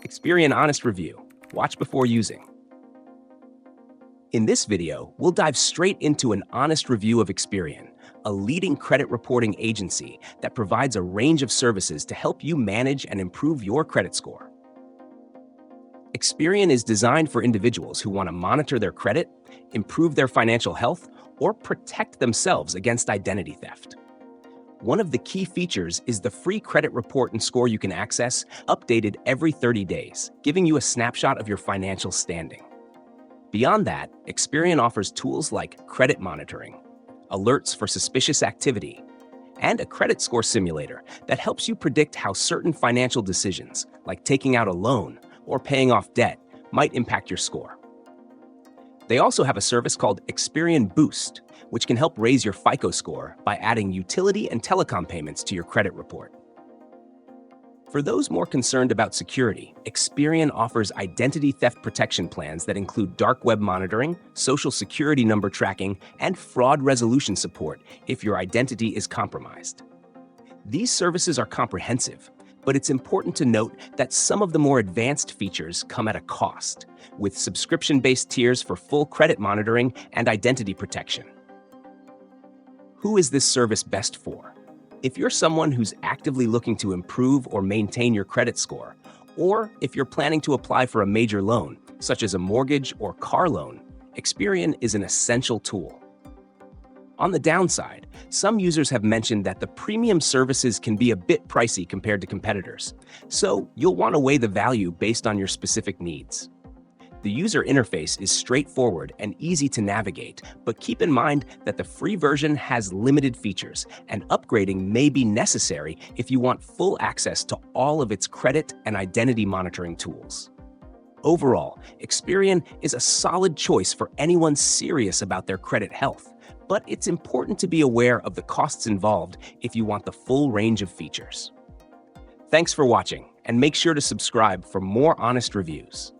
Experian Honest Review. Watch before using. In this video, we'll dive straight into an honest review of Experian, a leading credit reporting agency that provides a range of services to help you manage and improve your credit score. Experian is designed for individuals who want to monitor their credit, improve their financial health, or protect themselves against identity theft. One of the key features is the free credit report and score you can access, updated every 30 days, giving you a snapshot of your financial standing. Beyond that, Experian offers tools like credit monitoring, alerts for suspicious activity, and a credit score simulator that helps you predict how certain financial decisions, like taking out a loan or paying off debt, might impact your score. They also have a service called Experian Boost, which can help raise your FICO score by adding utility and telecom payments to your credit report. For those more concerned about security, Experian offers identity theft protection plans that include dark web monitoring, social security number tracking, and fraud resolution support if your identity is compromised. These services are comprehensive, but it's important to note that some of the more advanced features come at a cost, with subscription-based tiers for full credit monitoring and identity protection. Who is this service best for? If you're someone who's actively looking to improve or maintain your credit score, or if you're planning to apply for a major loan, such as a mortgage or car loan, Experian is an essential tool. On the downside, some users have mentioned that the premium services can be a bit pricey compared to competitors, so you'll want to weigh the value based on your specific needs. The user interface is straightforward and easy to navigate, but keep in mind that the free version has limited features, and upgrading may be necessary if you want full access to all of its credit and identity monitoring tools. Overall, Experian is a solid choice for anyone serious about their credit health, but it's important to be aware of the costs involved if you want the full range of features. Thanks for watching, and make sure to subscribe for more honest reviews.